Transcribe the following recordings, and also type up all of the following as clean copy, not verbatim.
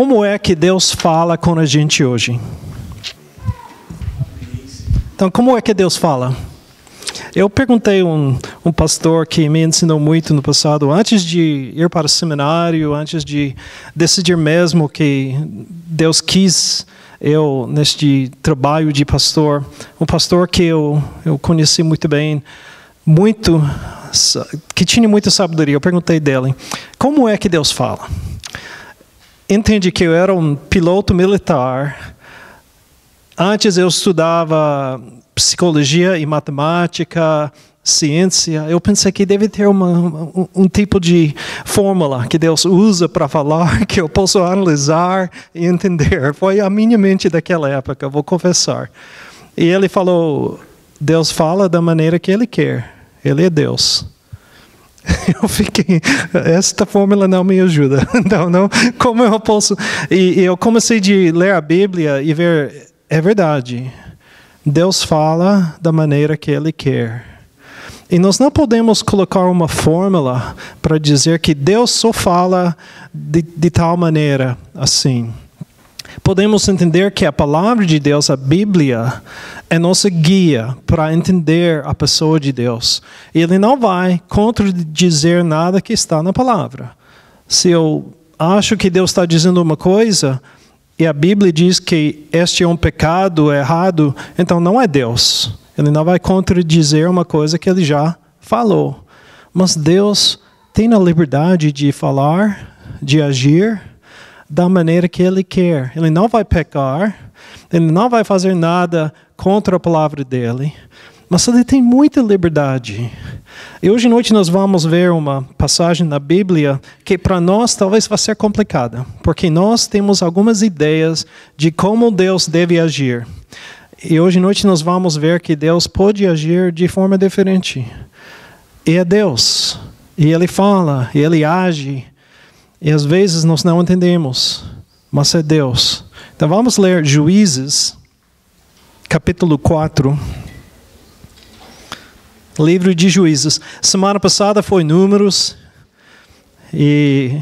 como é que Deus fala com a gente hoje? Então, como é que Deus fala? Eu perguntei a um pastor que me ensinou muito no passado, antes de ir para o seminário, antes de decidir mesmo que Deus quis eu neste trabalho de pastor, um pastor que eu conheci muito bem, que tinha muita sabedoria. Eu perguntei dele, como é que Deus fala? Entendi que eu era um piloto militar. Antes eu estudava psicologia e matemática, ciência. Eu pensei que deve ter um tipo de fórmula que Deus usa para falar, que eu posso analisar e entender. Foi a minha mente daquela época, vou confessar. E ele falou, Deus fala da maneira que Ele quer. Ele é Deus. Eu fiquei, esta fórmula não me ajuda. Não, como eu posso... E eu comecei a ler a Bíblia e ver, é verdade. Deus fala da maneira que Ele quer. E nós não podemos colocar uma fórmula para dizer que Deus só fala de tal maneira assim. Podemos entender que a palavra de Deus, a Bíblia, é nossa guia para entender a pessoa de Deus. Ele não vai contradizer nada que está na palavra. Se eu acho que Deus está dizendo uma coisa e a Bíblia diz que este é um pecado errado, então não é Deus. Ele não vai contradizer uma coisa que Ele já falou. Mas Deus tem a liberdade de falar, de agir da maneira que Ele quer. Ele não vai pecar, Ele não vai fazer nada contra a palavra dEle, mas Ele tem muita liberdade. E hoje à noite nós vamos ver uma passagem na Bíblia que para nós talvez vai ser complicada, porque nós temos algumas ideias de como Deus deve agir. E hoje à noite nós vamos ver que Deus pode agir de forma diferente. E é Deus. E Ele fala, e Ele age. E às vezes nós não entendemos, mas é Deus. Então vamos ler Juízes, capítulo 4. Livro de Juízes. Semana passada foi Números. E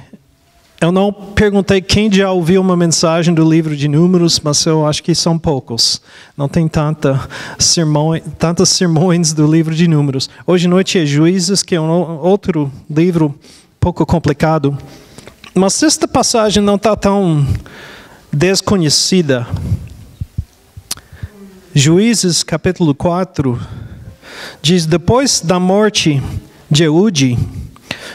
eu não perguntei quem já ouviu uma mensagem do livro de Números, mas eu acho que são poucos. Não tem tantos sermões do livro de Números. Hoje à noite é Juízes, que é um outro livro pouco complicado. Mas esta passagem não está tão desconhecida. Juízes, capítulo 4, diz, depois da morte de Eude,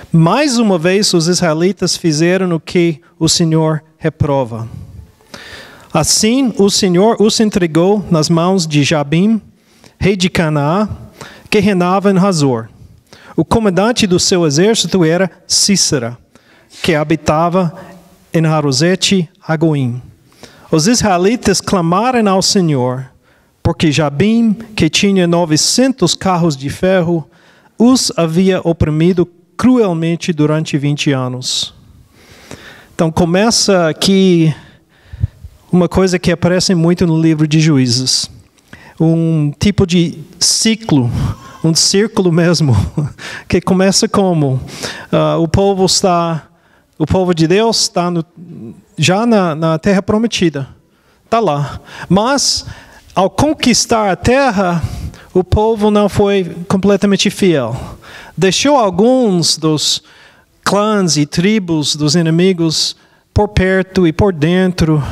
mais uma vez os israelitas fizeram o que o Senhor reprova. Assim, o Senhor os entregou nas mãos de Jabim, rei de Canaã, que reinava em Hazor. O comandante do seu exército era Cícera, que habitava em Harosete Agoim. Os israelitas clamaram ao Senhor, porque Jabim, que tinha 900 carros de ferro, os havia oprimido cruelmente durante 20 anos. Então começa aqui uma coisa que aparece muito no livro de Juízes. Um tipo de ciclo, um círculo mesmo, que começa como o povo de Deus está já na terra prometida. Está lá. Mas, ao conquistar a terra, o povo não foi completamente fiel. Deixou alguns dos clãs e tribos dos inimigos por perto e por dentro.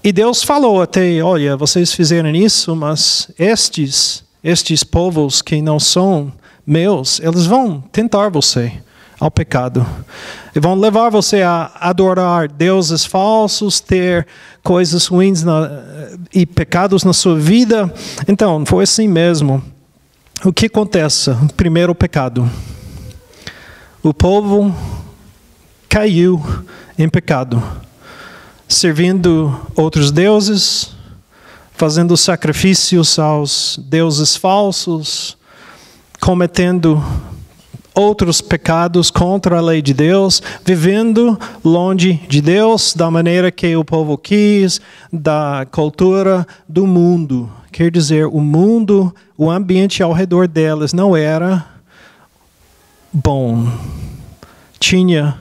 E Deus falou até, olha, vocês fizeram isso, mas estes povos que não são meus, eles vão tentar você ao pecado. E vão levar você a adorar deuses falsos, ter coisas ruins e pecados na sua vida. Então, foi assim mesmo. O que acontece? Primeiro, o pecado. O povo caiu em pecado, servindo outros deuses, fazendo sacrifícios aos deuses falsos, cometendo outros pecados contra a lei de Deus, vivendo longe de Deus, da maneira que o povo quis, da cultura do mundo. Quer dizer, o mundo, o ambiente ao redor deles não era bom. Tinha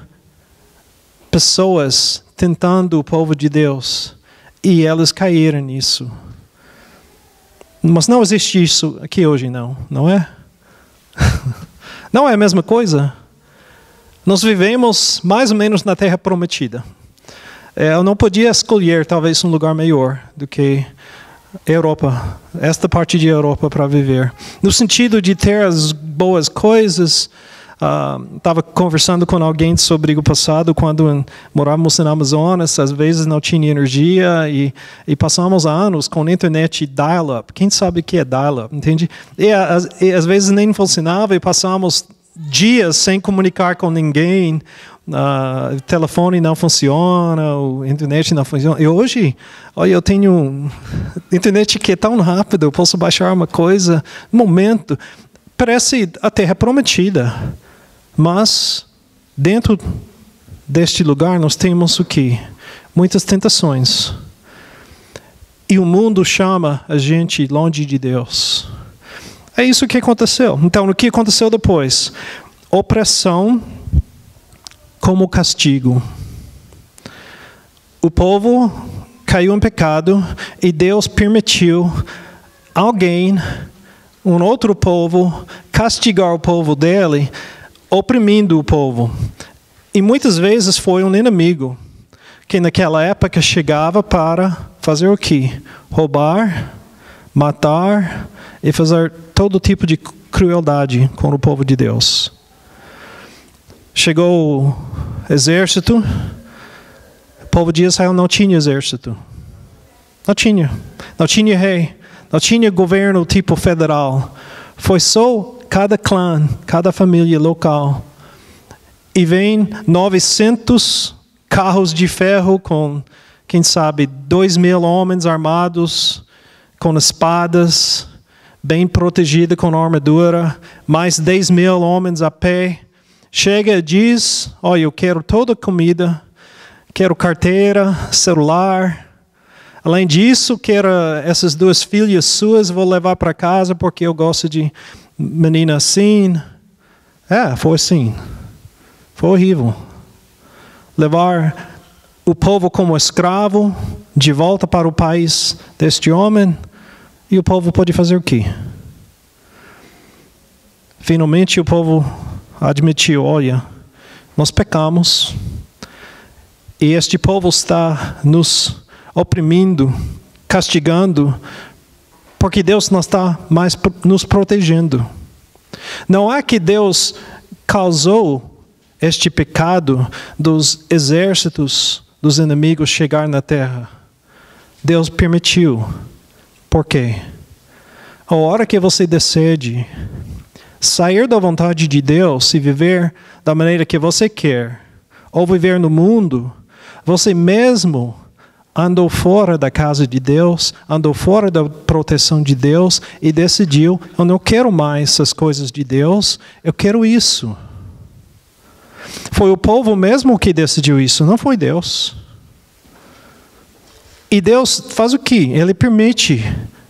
pessoas tentando o povo de Deus. E eles caíram nisso. Mas não existe isso aqui hoje, não é? Não é a mesma coisa? Nós vivemos mais ou menos na Terra Prometida. Eu não podia escolher talvez um lugar melhor do que Europa, esta parte de Europa para viver. No sentido de ter as boas coisas. Estava conversando com alguém sobre o passado, quando morávamos na Amazonas, às vezes não tinha energia e passamos anos com internet dial-up. Quem sabe o que é dial-up, entende? E às vezes nem funcionava e passamos dias sem comunicar com ninguém. O telefone não funciona, a internet não funciona. E hoje, olha, eu tenho internet que é tão rápido, eu posso baixar uma coisa no momento. Parece a Terra Prometida. Mas, dentro deste lugar, nós temos o quê? Muitas tentações. E o mundo chama a gente longe de Deus. É isso que aconteceu. Então, o que aconteceu depois? Opressão como castigo. O povo caiu em pecado e Deus permitiu alguém, um outro povo, castigar o povo dele, oprimindo o povo. E muitas vezes foi um inimigo que naquela época chegava para fazer o quê? Roubar, matar e fazer todo tipo de crueldade com o povo de Deus. Chegou o exército. O povo de Israel não tinha exército. Não tinha. Não tinha rei. Não tinha governo tipo federal. Foi só cada clã, cada família local. E vem 900 carros de ferro com, quem sabe, 2.000 homens armados, com espadas, bem protegidos com armadura, mais 10.000 homens a pé. Chega e diz, olha, eu quero toda a comida, quero carteira, celular. Além disso, quero essas 2 filhas suas, vou levar para casa porque eu gosto de menina assim. Foi assim. Foi horrível. Levar o povo como escravo de volta para o país deste homem. E o povo pode fazer o quê? Finalmente o povo admitiu, olha, nós pecamos. E este povo está nos oprimindo, castigando, porque Deus não está mais nos protegendo. Não é que Deus causou este pecado dos exércitos dos inimigos chegar na terra. Deus permitiu. Por quê? A hora que você decide sair da vontade de Deus e viver da maneira que você quer, ou viver no mundo, você mesmo andou fora da casa de Deus, andou fora da proteção de Deus e decidiu, eu não quero mais essas coisas de Deus, eu quero isso. Foi o povo mesmo que decidiu isso, não foi Deus. E Deus faz o quê? Ele permite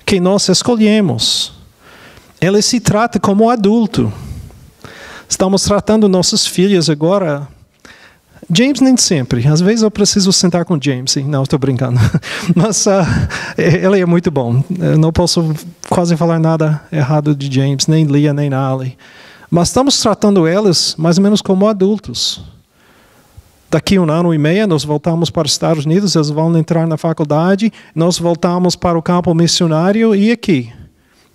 que nós escolhemos. Ele se trata como adulto. Estamos tratando nossos filhos agora. James nem sempre. Às vezes eu preciso sentar com James. Não, estou brincando. Mas ele é muito bom. Eu não posso quase falar nada errado de James, nem Lia, nem Ali. Mas estamos tratando eles mais ou menos como adultos. Daqui 1 ano e meio, nós voltamos para os Estados Unidos, eles vão entrar na faculdade, nós voltamos para o campo missionário e aqui,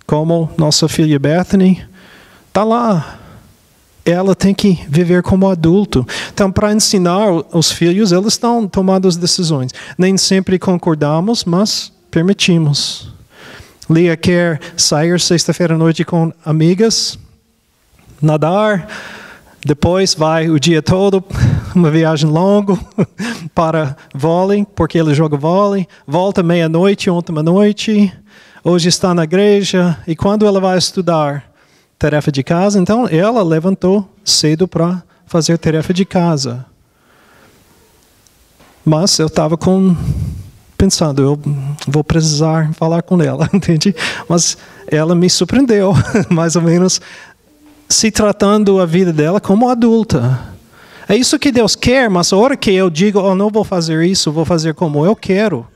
como nossa filha Bethany, está lá. Ela tem que viver como adulto. Então, para ensinar os filhos, eles estão tomando as decisões. Nem sempre concordamos, mas permitimos. Lia quer sair sexta-feira à noite com amigas, nadar, depois vai o dia todo, uma viagem longa para vôlei, porque ele joga vôlei, volta meia-noite, última noite, hoje está na igreja, e quando ela vai estudar tarefa de casa, então ela levantou cedo para fazer tarefa de casa. Mas eu estava pensando, eu vou precisar falar com ela, entende? Mas ela me surpreendeu, mais ou menos, se tratando a vida dela como adulta. É isso que Deus quer, mas a hora que eu digo, oh, não vou fazer isso, vou fazer como eu quero,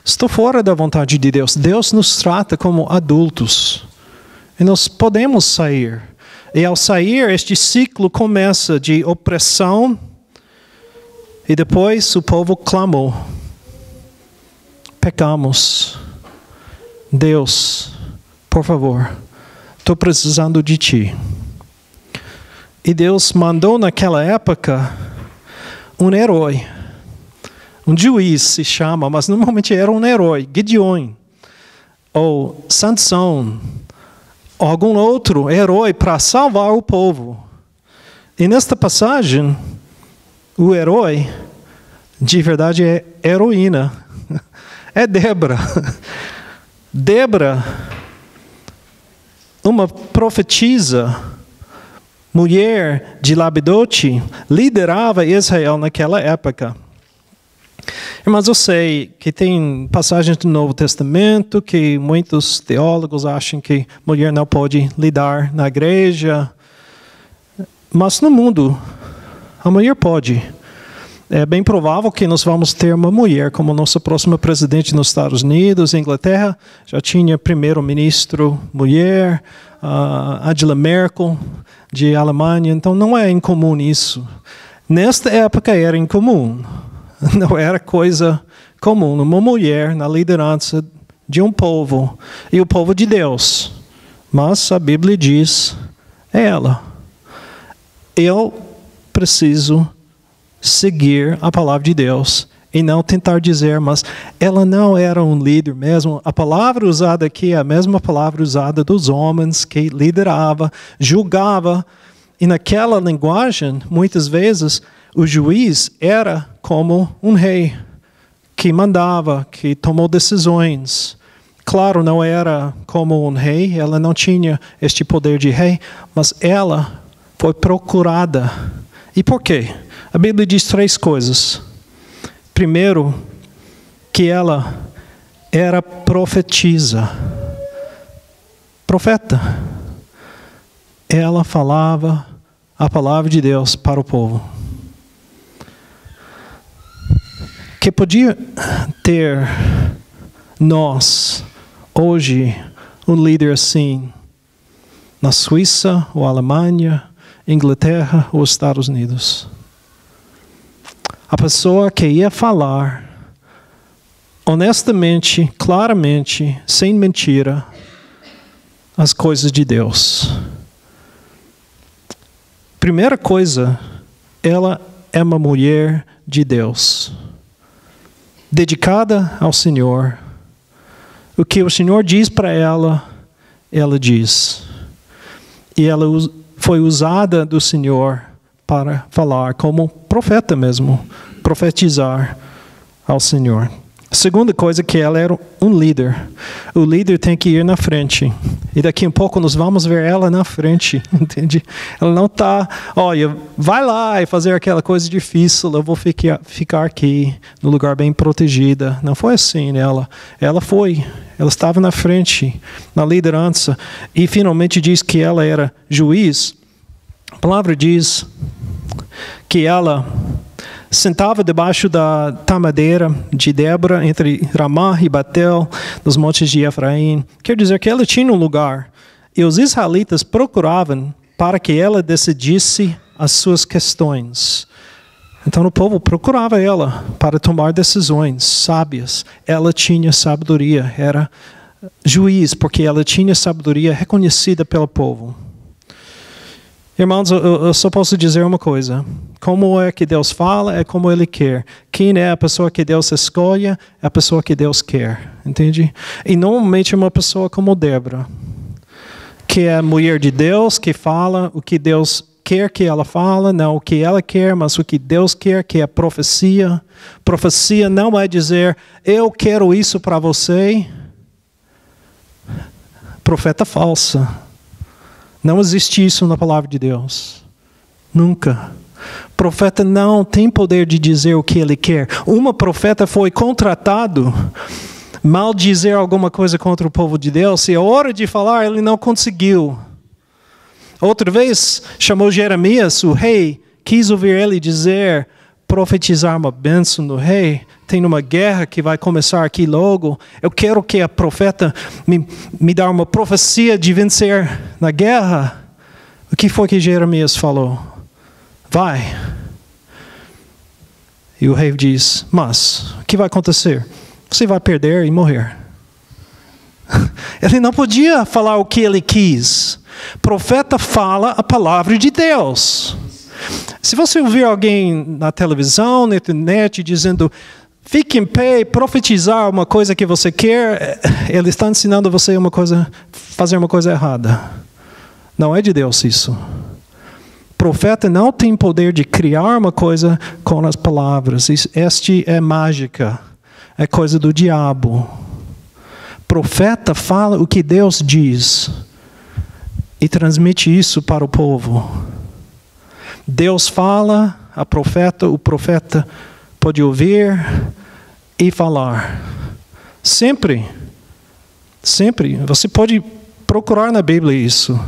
estou fora da vontade de Deus. Deus nos trata como adultos. E nós podemos sair. E ao sair, este ciclo começa de opressão. E depois o povo clamou. Pecamos. Deus, por favor, estou precisando de Ti. E Deus mandou naquela época um herói. Um juiz se chama, mas normalmente era um herói. Gideon. Ou Sansão. Ou algum outro herói para salvar o povo. E nesta passagem, o herói, de verdade, é heroína. É Débora. Débora, uma profetisa, mulher de Labidote, liderava Israel naquela época. Mas eu sei que tem passagens do Novo Testamento que muitos teólogos acham que mulher não pode lidar na igreja. Mas no mundo, a mulher pode. É bem provável que nós vamos ter uma mulher como nossa próxima presidente nos Estados Unidos. Inglaterra já tinha primeiro-ministro mulher, Angela Merkel, de Alemanha. Então não é incomum isso. Nesta época era incomum. Não era coisa comum. Uma mulher na liderança de um povo. E o povo de Deus. Mas a Bíblia diz, é ela. Eu preciso seguir a palavra de Deus e não tentar dizer, mas ela não era um líder mesmo. A palavra usada aqui é a mesma palavra usada dos homens que liderava, julgava. E naquela linguagem, muitas vezes, o juiz era como um rei que mandava, que tomou decisões. Claro, não era como um rei, ela não tinha este poder de rei, mas ela foi procurada. E por quê? A Bíblia diz 3 coisas. Primeiro, que ela era profetisa. Profeta. Ela falava a palavra de Deus para o povo. Que podia ter nós, hoje, um líder assim, na Suíça, ou Alemanha, Inglaterra ou Estados Unidos. A pessoa que ia falar honestamente, claramente, sem mentira, as coisas de Deus. Primeira coisa, ela é uma mulher de Deus, dedicada ao Senhor. O que o Senhor diz para ela, ela diz. E ela foi usada do Senhor para falar como profeta mesmo, profetizar ao Senhor. A segunda coisa é que ela era um líder. O líder tem que ir na frente. E daqui a pouco nós vamos ver ela na frente, entende? Ela não está, olha, vai lá e fazer aquela coisa difícil, eu vou ficar aqui, no lugar bem protegida. Não foi assim, né? Ela foi, ela estava na frente, na liderança. E finalmente diz que ela era juiz. A palavra diz que ela sentava debaixo da tamadeira de Débora, entre Ramá e Batel, nos montes de Efraim. Quer dizer que ela tinha um lugar. E os israelitas procuravam para que ela decidisse as suas questões. Então o povo procurava ela para tomar decisões sábias. Ela tinha sabedoria, era juiz, porque ela tinha sabedoria reconhecida pelo povo. Irmãos, eu só posso dizer uma coisa. Como é que Deus fala, é como Ele quer. Quem é a pessoa que Deus escolhe, é a pessoa que Deus quer. Entende? E normalmente é uma pessoa como Débora, que é a mulher de Deus, que fala o que Deus quer que ela fala, não o que ela quer, mas o que Deus quer, que é profecia. Profecia não é dizer, eu quero isso para você. Profeta falsa. Não existe isso na palavra de Deus. Nunca. Profeta não tem poder de dizer o que ele quer. Uma profeta foi contratado mal dizer alguma coisa contra o povo de Deus, e a hora de falar ele não conseguiu. Outra vez chamou Jeremias, o rei, quis ouvir ele dizer, profetizar uma bênção do rei. Tem uma guerra que vai começar aqui logo. Eu quero que a profeta me dê uma profecia de vencer na guerra. O que foi que Jeremias falou? Vai. E o rei diz, mas o que vai acontecer? Você vai perder e morrer. Ele não podia falar o que ele quis. O profeta fala a palavra de Deus. Se você ouvir alguém na televisão, na internet, dizendo, fique em pé e profetizar uma coisa que você quer, ele está ensinando você fazer uma coisa errada. Não é de Deus isso. O profeta não tem poder de criar uma coisa com as palavras. Este é mágica. É coisa do diabo. O profeta fala o que Deus diz e transmite isso para o povo. Deus fala, o profeta pode ouvir e falar. Sempre. Sempre. Você pode procurar na Bíblia isso.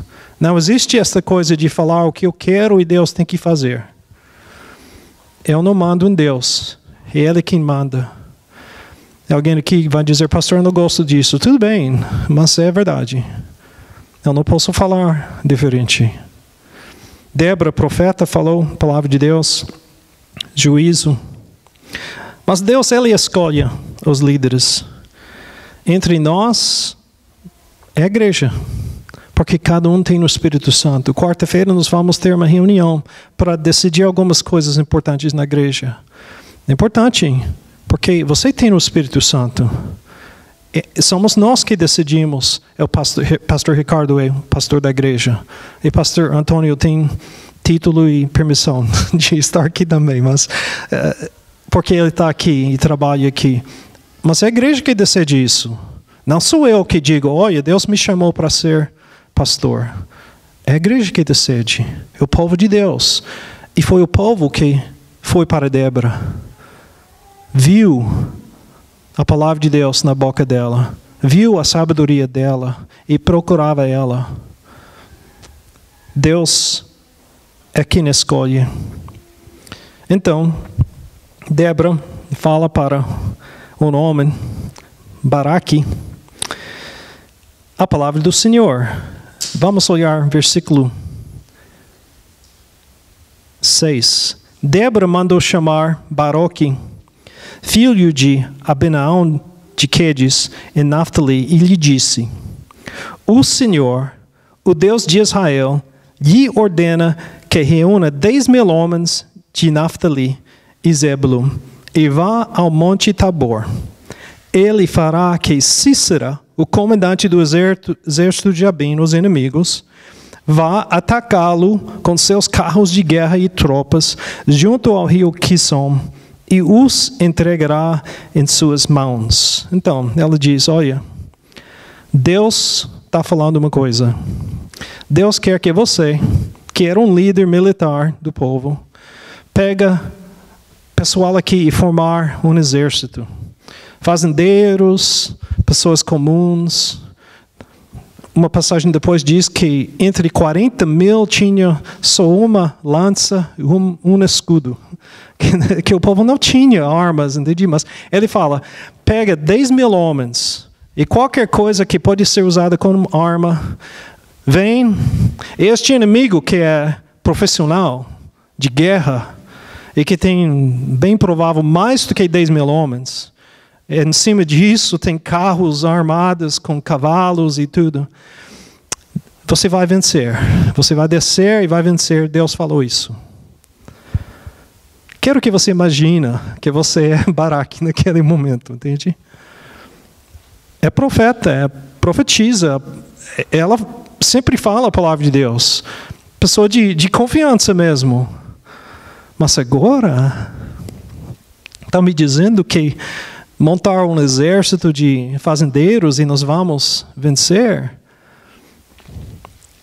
Não existe essa coisa de falar o que eu quero e Deus tem que fazer. Eu não mando em Deus. É Ele quem manda. Alguém aqui vai dizer, pastor, eu não gosto disso. Tudo bem, mas é verdade. Eu não posso falar diferente. Débora, profeta, falou a palavra de Deus, juízo. Mas Deus, Ele escolhe os líderes. Entre nós, é a igreja. Porque cada um tem o Espírito Santo. Quarta-feira nós vamos ter uma reunião para decidir algumas coisas importantes na igreja. É importante, porque você tem o Espírito Santo. Somos nós que decidimos. O pastor Ricardo é o pastor da igreja. E o pastor Antônio tem título e permissão de estar aqui também. Mas, porque ele está aqui e trabalha aqui. Mas é a igreja que decide isso. Não sou eu que digo, olha, Deus me chamou para ser pastor. É a igreja que decide. É o povo de Deus. E foi o povo que foi para Débora. Viu a palavra de Deus na boca dela. Viu a sabedoria dela e procurava ela. Deus é quem escolhe. Então, Débora fala para um homem, Baraque, a palavra do Senhor. Vamos olhar versículo 6. Débora mandou chamar Baroque, filho de Abinaão de Quedes, em Naftali, e lhe disse, o Senhor, o Deus de Israel, lhe ordena que reúna 10.000 homens de Naftali e Zebulun, e vá ao monte Tabor. Ele fará que Cícera, o comandante do exército de Jabim, os inimigos, vá atacá-lo com seus carros de guerra e tropas, junto ao rio Quisson, e os entregará em suas mãos. Então, ela diz, olha, Deus está falando uma coisa. Deus quer que você, que era um líder militar do povo, pega pessoal aqui e formar um exército. Fazendeiros, pessoas comuns. Uma passagem depois diz que entre 40.000 tinha só uma lança e um escudo. Que o povo não tinha armas, entendi? Mas ele fala, pega 10.000 homens e qualquer coisa que pode ser usada como arma, vem. Este inimigo que é profissional de guerra e que tem, bem provável, mais do que 10.000 homens. Em cima disso tem carros armados com cavalos e tudo. Você vai vencer. Você vai descer e vai vencer. Deus falou isso. Quero que você imagine que você é Baraque naquele momento, entende? É profeta, profetiza. Ela sempre fala a palavra de Deus. Pessoa de confiança mesmo. Mas agora está me dizendo que montar um exército de fazendeiros e nós vamos vencer?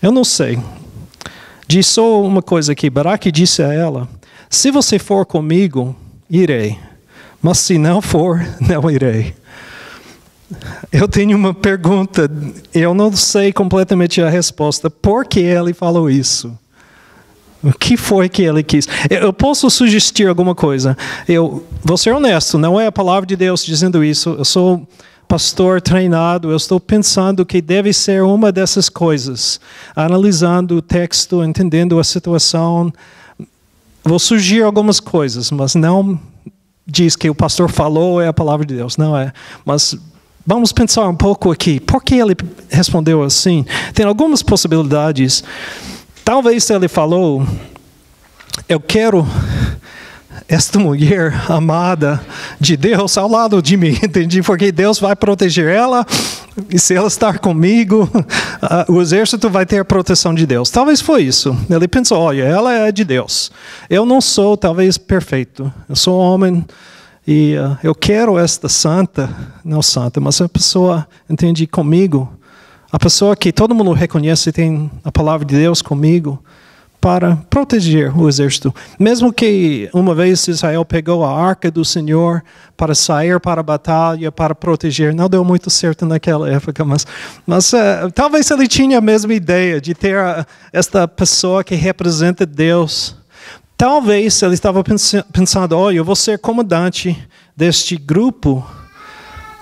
Eu não sei. Diz só uma coisa aqui. Baraque disse a ela, se você for comigo, irei. Mas se não for, não irei. Eu tenho uma pergunta. Eu não sei completamente a resposta. Por que ele falou isso? O que foi que ele quis? Eu posso sugerir alguma coisa. Eu vou ser honesto, não é a palavra de Deus dizendo isso. Eu sou pastor treinado, eu estou pensando que deve ser uma dessas coisas. Analisando o texto, entendendo a situação. Vou sugerir algumas coisas, mas não diz que o pastor falou é a palavra de Deus. Não é. Mas vamos pensar um pouco aqui. Por que ele respondeu assim? Tem algumas possibilidades. Talvez ele falou, eu quero esta mulher amada de Deus ao lado de mim, entendi? Porque Deus vai proteger ela, e se ela estar comigo, o exército vai ter a proteção de Deus. Talvez foi isso. Ele pensou, olha, ela é de Deus. Eu não sou, talvez, perfeito. Eu sou homem e eu quero esta santa, não santa, mas a pessoa, entende, comigo. A pessoa que todo mundo reconhece tem a palavra de Deus comigo para proteger o exército. Mesmo que uma vez Israel pegou a arca do Senhor para sair para a batalha, para proteger, não deu muito certo naquela época, mas talvez ele tinha a mesma ideia de ter esta pessoa que representa Deus. Talvez ele estava pensando, olha, eu vou ser comandante deste grupo.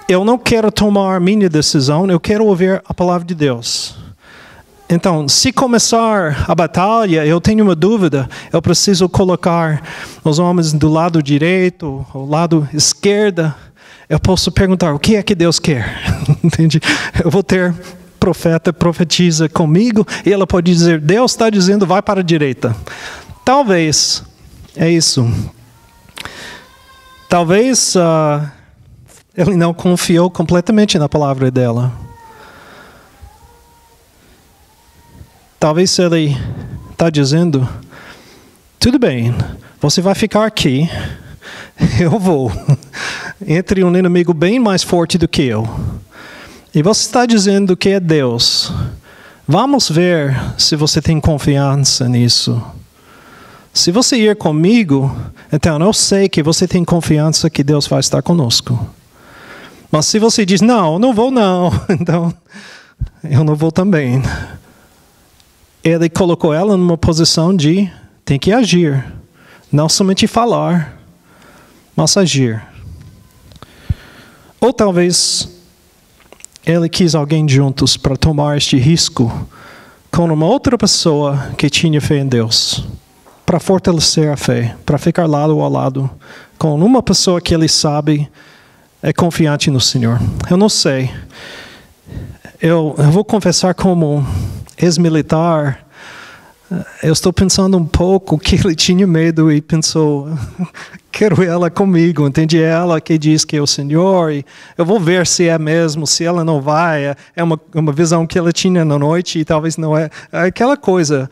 Eu não quero tomar minha decisão, eu quero ouvir a palavra de Deus. Então, se começar a batalha, eu tenho uma dúvida, eu preciso colocar os homens do lado direito, ou lado esquerdo. Eu posso perguntar, o que é que Deus quer? Entende? Eu vou ter profeta, profetiza comigo, e ela pode dizer, Deus está dizendo, vai para a direita. Talvez, é isso. Talvez ele não confiou completamente na palavra dela. Talvez ele está dizendo, tudo bem, você vai ficar aqui, eu vou, entre um inimigo bem mais forte do que eu. E você está dizendo que é Deus. Vamos ver se você tem confiança nisso. Se você ir comigo, então eu sei que você tem confiança que Deus vai estar conosco. Mas se você diz, não vou não, então eu não vou também. Ele colocou ela numa posição de tem que agir. Não somente falar, mas agir. Ou talvez ele quis alguém juntos para tomar este risco com uma outra pessoa que tinha fé em Deus. Para fortalecer a fé, para ficar lado a lado com uma pessoa que ele sabe é confiante no Senhor. Eu não sei. Eu vou confessar como ex-militar, eu estou pensando um pouco que ele tinha medo e pensou, quero ela comigo, entende? Ela que diz que é o Senhor, e eu vou ver se é mesmo, se ela não vai, é uma visão que ela tinha na noite e talvez não é, aquela coisa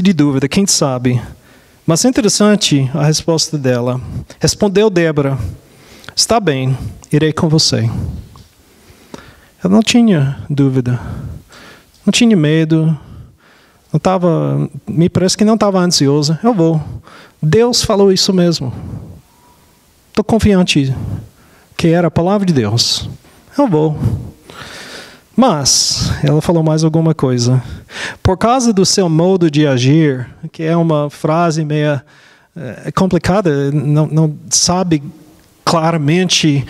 de dúvida, quem sabe? Mas é interessante a resposta dela. Respondeu Débora, está bem, irei com você. Ela não tinha dúvida, não tinha medo, me parece que não estava ansiosa. Eu vou. Deus falou isso mesmo. Estou confiante que era a palavra de Deus. Eu vou. Mas, ela falou mais alguma coisa. Por causa do seu modo de agir, que é uma frase meio complicada, não sabe claramente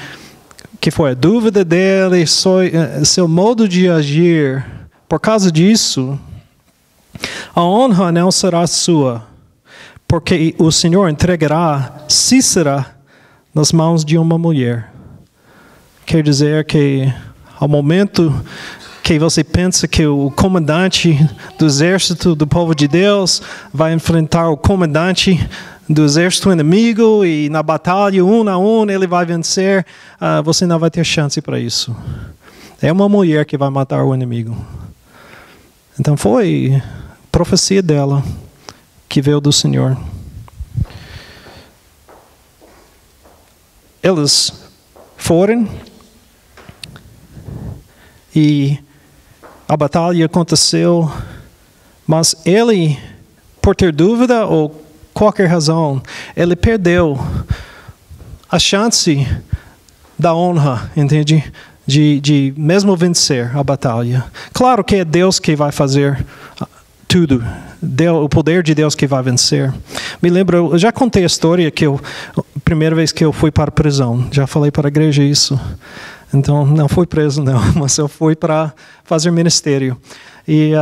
que foi a dúvida dele, seu modo de agir. Por causa disso, a honra não será sua, porque o Senhor entregará Cícera nas mãos de uma mulher. Quer dizer que, ao momento que você pensa que o comandante do exército do povo de Deus vai enfrentar o comandante do exército inimigo e na batalha, 1 a 1, ele vai vencer, você não vai ter chance para isso. É uma mulher que vai matar o inimigo. Então foi profecia dela que veio do Senhor. Eles foram e a batalha aconteceu, mas ele, por ter dúvida ou qualquer razão, ele perdeu a chance da honra, entende? De mesmo vencer a batalha. Claro que é Deus que vai fazer tudo, o poder de Deus que vai vencer. Me lembro, eu já contei a história que a primeira vez que eu fui para a prisão. Já falei para a igreja isso. Então, não fui preso não, mas eu fui para fazer ministério. E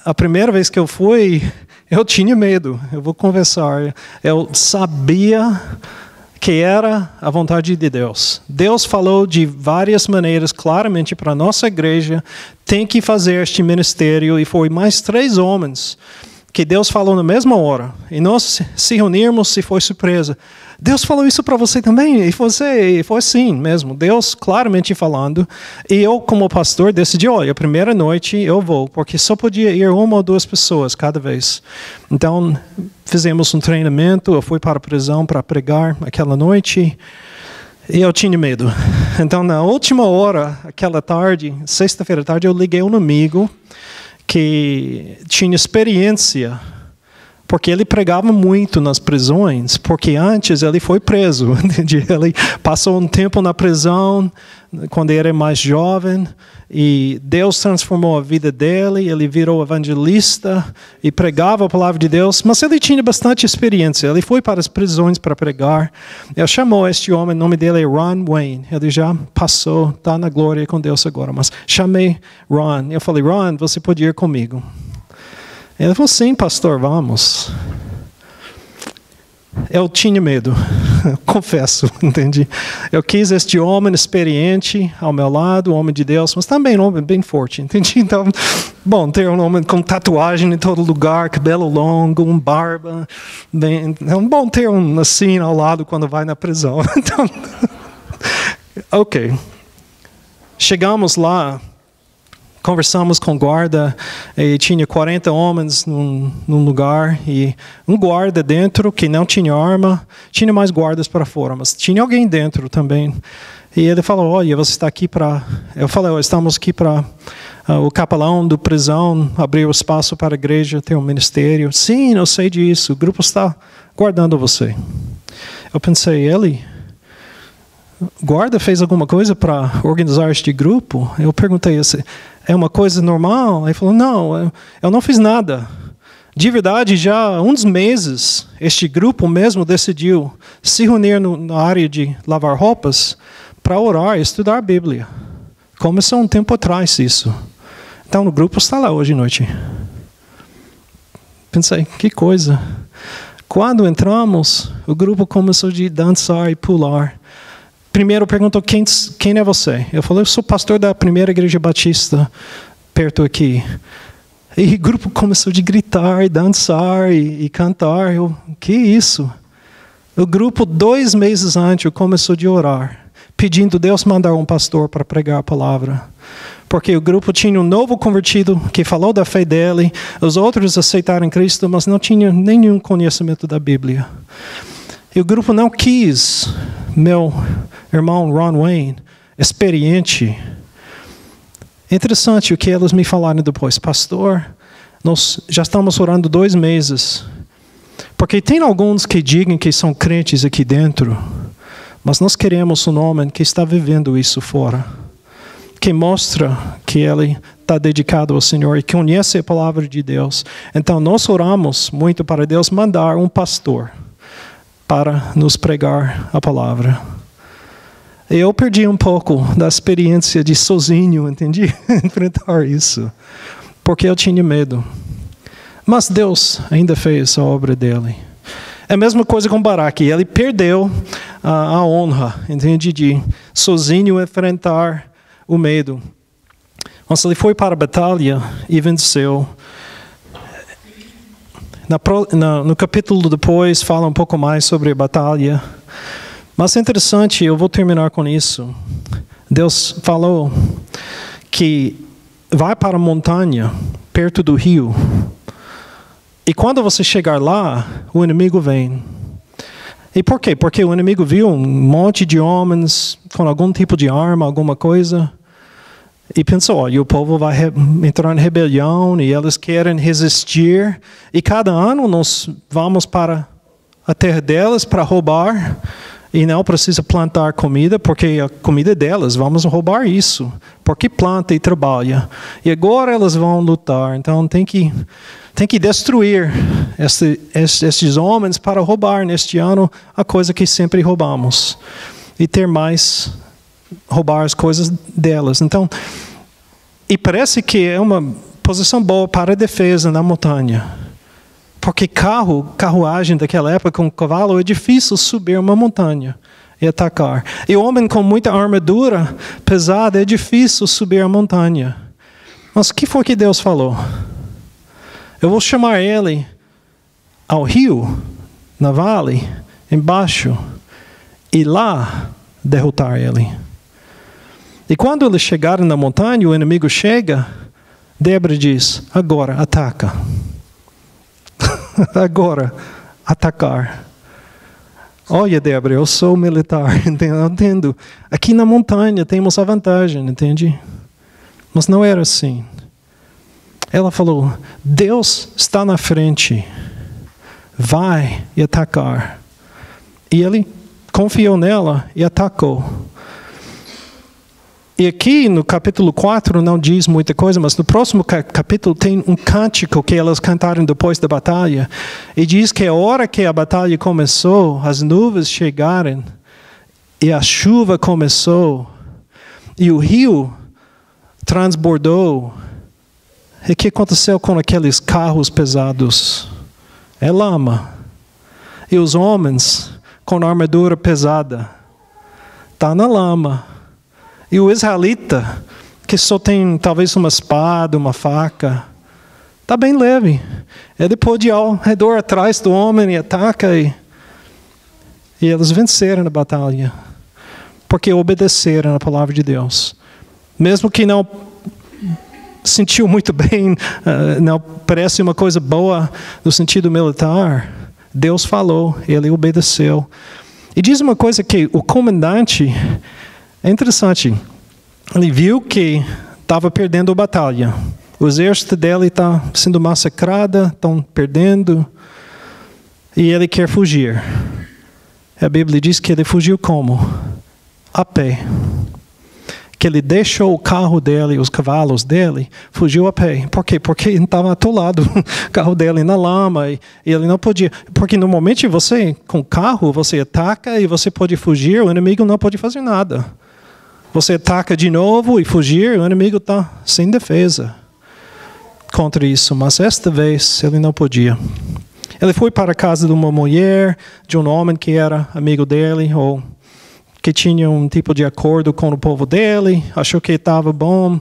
a primeira vez que eu fui, eu tinha medo, eu vou confessar. Eu sabia que era a vontade de Deus. Deus falou de várias maneiras, claramente, para a nossa igreja, tem que fazer este ministério. E foi mais 3 homens que Deus falou na mesma hora. E nós se reunirmos e foi surpresa. Deus falou isso para você também? E foi assim mesmo, Deus claramente falando. E eu, como pastor, decidi, olha, a primeira noite eu vou, porque só podia ir 1 ou 2 pessoas cada vez. Então, fizemos um treinamento, eu fui para a prisão para pregar aquela noite, e eu tinha medo. Então, na última hora, aquela tarde, sexta-feira à tarde, eu liguei um amigo que tinha experiência, porque ele pregava muito nas prisões, porque antes ele foi preso. Ele passou um tempo na prisão, quando ele era mais jovem, e Deus transformou a vida dele, ele virou evangelista e pregava a palavra de Deus, mas ele tinha bastante experiência. Ele foi para as prisões para pregar. Ele chamou este homem, o nome dele é Ron Wayne. Ele já passou, está na glória com Deus agora, mas chamei Ron. Eu falei, Ron, você pode ir comigo? Ele falou, sim, pastor, vamos. Eu tinha medo, confesso, entendi. Eu quis este homem experiente ao meu lado, um homem de Deus, mas também um homem bem forte, entendi? Então, bom, ter um homem com tatuagem em todo lugar, cabelo longo, barba, é bom ter um assim ao lado quando vai na prisão. Então, ok. Chegamos lá. Conversamos com o guarda, e tinha 40 homens num lugar, e um guarda dentro que não tinha arma, tinha mais guardas para fora, mas tinha alguém dentro também. E ele falou, olha, você está aqui para... Eu falei, estamos aqui para o capelão da prisão abrir o espaço para a igreja, ter um ministério. Sim, eu sei disso, o grupo está guardando você. Eu pensei, ele... guarda fez alguma coisa para organizar este grupo? Eu perguntei, é uma coisa normal? Ele falou, não, eu não fiz nada. De verdade, já há uns meses, este grupo mesmo decidiu se reunir na área de lavar roupas para orar e estudar a Bíblia. Começou um tempo atrás isso. Então, o grupo está lá hoje à noite. Pensei, que coisa. Quando entramos, o grupo começou a dançar e pular. Primeiro perguntou, quem é você? Eu falei, eu sou pastor da primeira igreja batista, perto aqui. E o grupo começou a gritar, e dançar e cantar. Que isso? O grupo, 2 meses antes, começou a orar, pedindo Deus mandar um pastor para pregar a palavra. Porque o grupo tinha um novo convertido que falou da fé dele, os outros aceitaram Cristo, mas não tinham nenhum conhecimento da Bíblia. E o grupo não quis, meu irmão Ron Wayne, experiente. Interessante o que eles me falaram depois. Pastor, nós já estamos orando 2 meses. Porque tem alguns que digam que são crentes aqui dentro, mas nós queremos um homem que está vivendo isso fora. Que mostra que ele está dedicado ao Senhor e que conhece a palavra de Deus. Então nós oramos muito para Deus mandar um pastor para nos pregar a palavra. Eu perdi um pouco da experiência de sozinho, entendi? Enfrentar isso. Porque eu tinha medo. Mas Deus ainda fez a obra dele. É a mesma coisa com Baraque. Ele perdeu a honra, entende? De sozinho enfrentar o medo. Mas ele foi para a batalha e venceu. No capítulo depois, fala um pouco mais sobre a batalha. Mas é interessante, eu vou terminar com isso. Deus falou que vai para a montanha, perto do rio. E quando você chegar lá, o inimigo vem. E por quê? Porque o inimigo viu um monte de homens com algum tipo de arma, alguma coisa. E pensou, olha, o povo vai entrar em rebelião e eles querem resistir. E cada ano nós vamos para a terra deles para roubar. E não precisa plantar comida, porque a comida é delas. Vamos roubar isso. Porque planta e trabalha. E agora elas vão lutar. Então tem que destruir estes homens para roubar neste ano a coisa que sempre roubamos. E ter mais, roubar as coisas delas. Então, e parece que é uma posição boa para a defesa na montanha. Porque carruagem daquela época com cavalo é difícil subir uma montanha e atacar. E homem com muita armadura pesada é difícil subir a montanha. Mas o que foi que Deus falou? Eu vou chamar ele ao rio, na vale, embaixo, e lá derrotar ele. E quando eles chegaram na montanha, o inimigo chega, Débora diz, agora ataca. Agora, atacar. Olha, Débora, eu sou militar, entendo. Aqui na montanha temos a vantagem, entende? Mas não era assim. Ela falou, Deus está na frente. Vai e atacar. E ele confiou nela e atacou. E aqui no capítulo 4 não diz muita coisa, mas no próximo capítulo tem um cântico que elas cantaram depois da batalha. E diz que a hora que a batalha começou, as nuvens chegaram e a chuva começou e o rio transbordou. E o que aconteceu com aqueles carros pesados? É lama. E os homens com armadura pesada estão na lama. E o israelita, que só tem talvez uma espada, uma faca, está bem leve. Ele pode ir ao redor atrás do homem e ataca. E eles venceram a batalha. Porque obedeceram a palavra de Deus. Mesmo que não sentiu muito bem, não parece uma coisa boa no sentido militar, Deus falou, ele obedeceu. E diz uma coisa que o comandante... É interessante, ele viu que estava perdendo a batalha. O exército dele está sendo massacrado, estão perdendo. E ele quer fugir. A Bíblia diz que ele fugiu como? A pé. Que ele deixou o carro dele, os cavalos dele, fugiu a pé. Por quê? Porque estava atolado o carro dele na lama. E ele não podia. Porque normalmente você, com o carro, você ataca e você pode fugir, o inimigo não pode fazer nada. Você ataca de novo e fugir, o inimigo está sem defesa contra isso. Mas esta vez ele não podia. Ele foi para a casa de uma mulher, de um homem que era amigo dele, ou que tinha um tipo de acordo com o povo dele, achou que estava bom,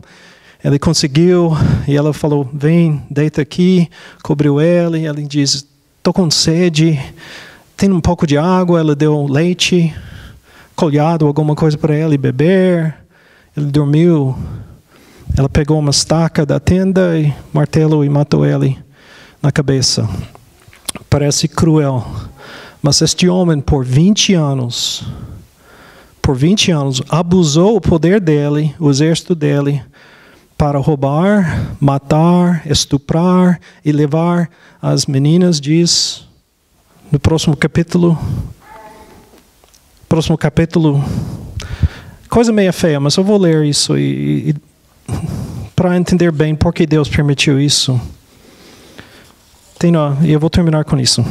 ele conseguiu, e ela falou, vem, deita aqui, cobriu ele, ele diz, estou com sede, tem um pouco de água, ela deu leite, colhado, alguma coisa para ele beber. Ele dormiu. Ela pegou uma estaca da tenda e martelo e matou ele na cabeça. Parece cruel. Mas este homem, por 20 anos, abusou o poder dele, o exército dele, para roubar, matar, estuprar e levar as meninas, diz, no próximo capítulo, coisa meio feia, mas eu vou ler isso para entender bem por que Deus permitiu isso. E eu vou terminar com isso.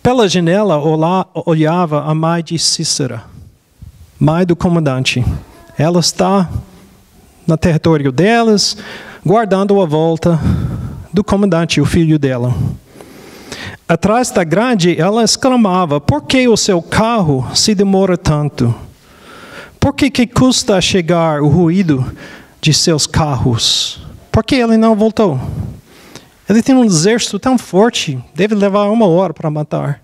Pela janela olhava a mãe de Cícera, mãe do comandante. Ela está no território delas, guardando a volta do comandante, o filho dela. Atrás da grade, ela exclamava, por que o seu carro se demora tanto? Por que custa chegar o ruído de seus carros? Por que ele não voltou? Ele tem um exército tão forte, deve levar 1 hora para matar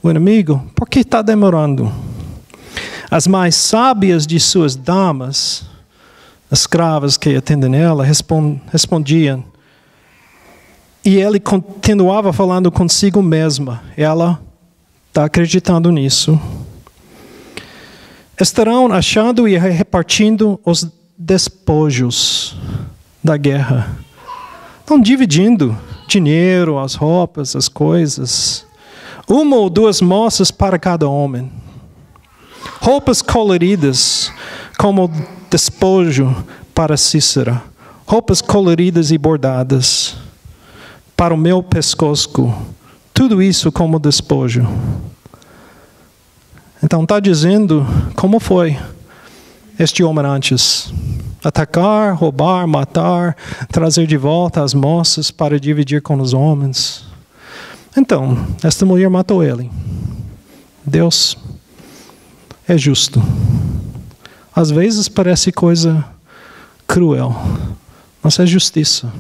o inimigo. Por que está demorando? As mais sábias de suas damas, escravas que atendem ela, respondiam. E ele continuava falando consigo mesma. Ela está acreditando nisso. Estarão achando e repartindo os despojos da guerra. Estão dividindo dinheiro, as roupas, as coisas. uma ou duas moças para cada homem, roupas coloridas como despojo para Cícera, roupas coloridas e bordadas para o meu pescoço, tudo isso como despojo. Então está dizendo como foi este homem antes: atacar, roubar, matar, trazer de volta as moças para dividir com os homens. Então, esta mulher matou ele. Deus é justo. Às vezes parece coisa cruel, mas é justiça.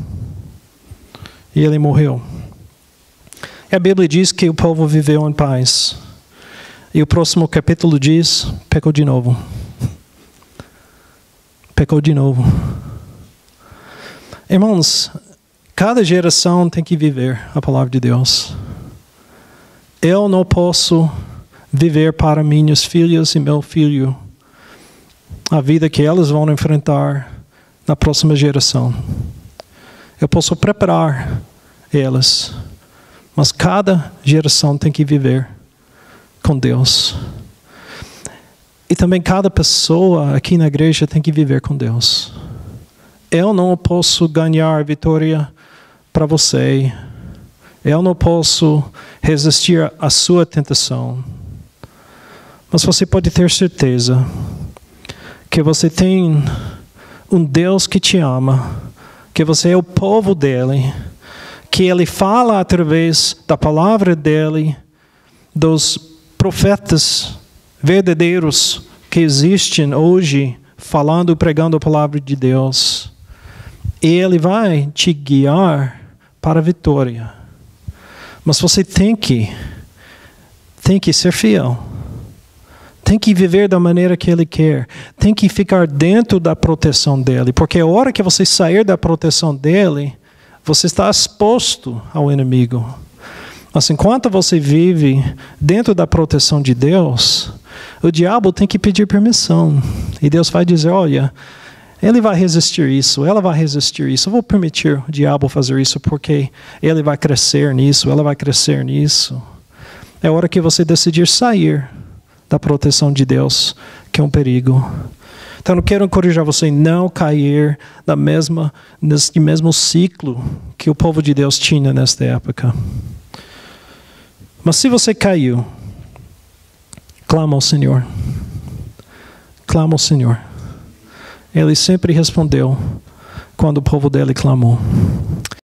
E ele morreu. E a Bíblia diz que o povo viveu em paz. E o próximo capítulo diz: pecou de novo. Pecou de novo. Irmãos, cada geração tem que viver a palavra de Deus. Eu não posso viver para minhas filhas e meu filho a vida que elas vão enfrentar na próxima geração. Eu posso preparar elas, mas cada geração tem que viver com Deus. E também cada pessoa aqui na igreja tem que viver com Deus. Eu não posso ganhar vitória para você. Eu não posso resistir à sua tentação. Mas você pode ter certeza que você tem um Deus que te ama, que você é o povo dele, que ele fala através da palavra dele, dos profetas verdadeiros que existem hoje, falando e pregando a palavra de Deus. E ele vai te guiar para a vitória. Mas você tem que ser fiel. Tem que viver da maneira que ele quer. Tem que ficar dentro da proteção dele. Porque a hora que você sair da proteção dele, você está exposto ao inimigo. Mas enquanto você vive dentro da proteção de Deus, o diabo tem que pedir permissão. E Deus vai dizer: olha, ele vai resistir isso, ela vai resistir isso. Eu vou permitir o diabo fazer isso porque ele vai crescer nisso, ela vai crescer nisso. É hora que você decidir sair da proteção de Deus, que é um perigo. Então eu quero encorajar você a não cair nesse mesmo ciclo que o povo de Deus tinha nesta época. Mas se você caiu, clama ao Senhor. Clama ao Senhor. Ele sempre respondeu quando o povo dele clamou.